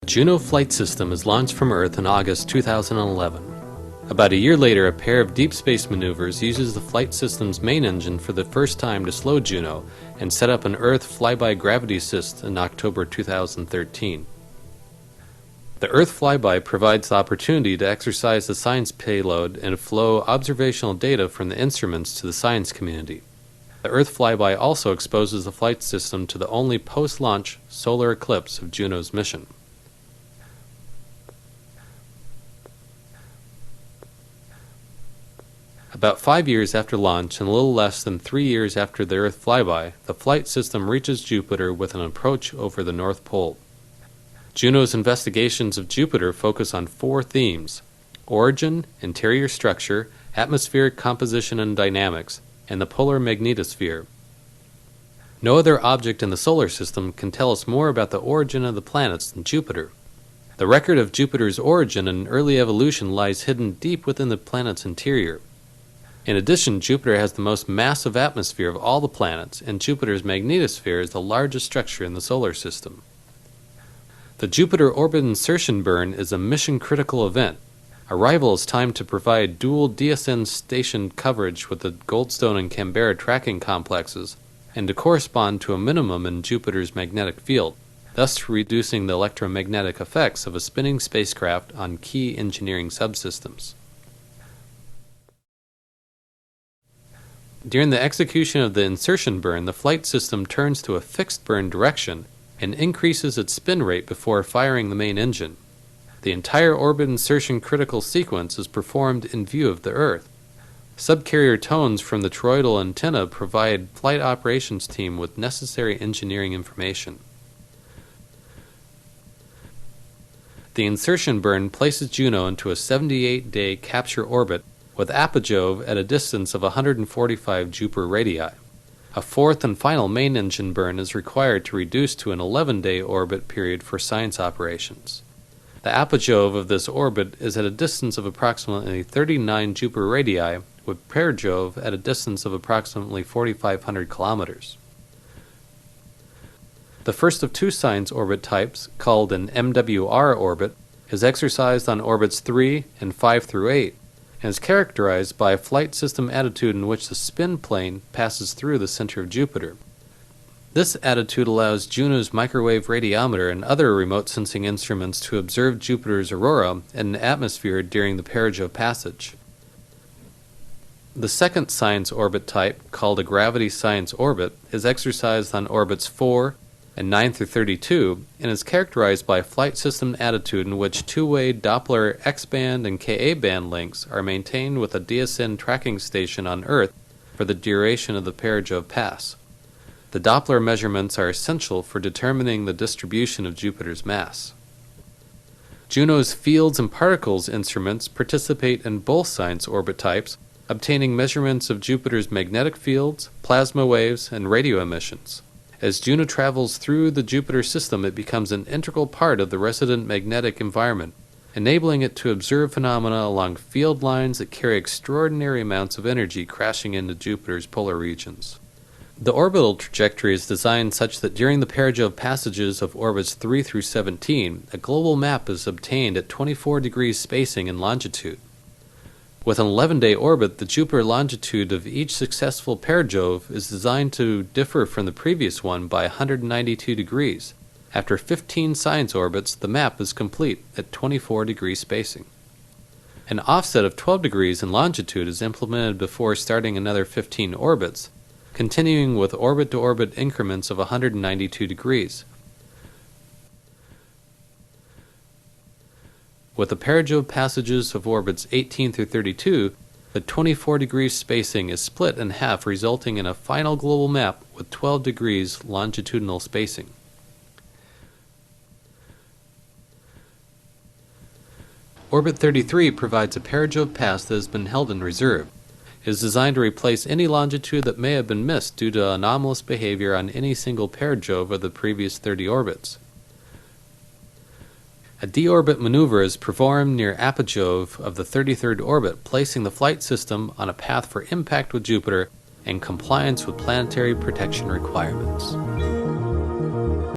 Juno flight system is launched from Earth in August 2011. About a year later, a pair of deep space maneuvers uses the flight system's main engine for the first time to slow Juno and set up an Earth flyby gravity assist in October 2013. The Earth flyby provides the opportunity to exercise the science payload and flow observational data from the instruments to the science community. The Earth flyby also exposes the flight system to the only post-launch solar eclipse of Juno's mission. About 5 years after launch and a little less than 3 years after the Earth flyby, the flight system reaches Jupiter with an approach over the North Pole. Juno's investigations of Jupiter focus on 4 themes: origin, interior structure, atmospheric composition and dynamics, and the polar magnetosphere. No other object in the solar system can tell us more about the origin of the planets than Jupiter. The record of Jupiter's origin and early evolution lies hidden deep within the planet's interior. In addition, Jupiter has the most massive atmosphere of all the planets, and Jupiter's magnetosphere is the largest structure in the solar system. The Jupiter orbit insertion burn is a mission-critical event. Arrival is timed to provide dual DSN station coverage with the Goldstone and Canberra tracking complexes, and to correspond to a minimum in Jupiter's magnetic field, thus reducing the electromagnetic effects of a spinning spacecraft on key engineering subsystems. During the execution of the insertion burn, the flight system turns to a fixed burn direction and increases its spin rate before firing the main engine. The entire orbit insertion critical sequence is performed in view of the Earth. Subcarrier tones from the toroidal antenna provide flight operations team with necessary engineering information. The insertion burn places Juno into a 78-day capture orbit with apogee at a distance of 145 Jupiter radii. A fourth and final main engine burn is required to reduce to an 11-day orbit period for science operations. The apogee of this orbit is at a distance of approximately 39 Jupiter radii, with perigee at a distance of approximately 4,500 kilometers. The first of 2 science orbit types, called an MWR orbit, is exercised on orbits 3 and 5 through 8, and is characterized by a flight system attitude in which the spin plane passes through the center of Jupiter. This attitude allows Juno's microwave radiometer and other remote sensing instruments to observe Jupiter's aurora and atmosphere during the perigee passage. The second science orbit type, called a gravity science orbit, is exercised on orbits 4 and 9 through 32, and is characterized by a flight system attitude in which two-way Doppler X-band and Ka-band links are maintained with a DSN tracking station on Earth for the duration of the perigee pass. The Doppler measurements are essential for determining the distribution of Jupiter's mass. Juno's fields and particles instruments participate in both science orbit types, obtaining measurements of Jupiter's magnetic fields, plasma waves, and radio emissions. As Juno travels through the Jupiter system, it becomes an integral part of the resident magnetic environment, enabling it to observe phenomena along field lines that carry extraordinary amounts of energy crashing into Jupiter's polar regions. The orbital trajectory is designed such that during the perigee passages of orbits 3 through 17, a global map is obtained at 24 degrees spacing in longitude. With an 11-day orbit, the Jupiter longitude of each successful perigee is designed to differ from the previous one by 192 degrees. After 15 science orbits, the map is complete at 24 degree spacing. An offset of 12 degrees in longitude is implemented before starting another 15 orbits, continuing with orbit-to-orbit increments of 192 degrees. With the perigee passages of orbits 18 through 32, the 24 degrees spacing is split in half, resulting in a final global map with 12 degrees longitudinal spacing. Orbit 33 provides a perigee pass that has been held in reserve. It is designed to replace any longitude that may have been missed due to anomalous behavior on any single perigee of the previous 30 orbits. A deorbit maneuver is performed near apogee of the 33rd orbit, placing the flight system on a path for impact with Jupiter and compliance with planetary protection requirements.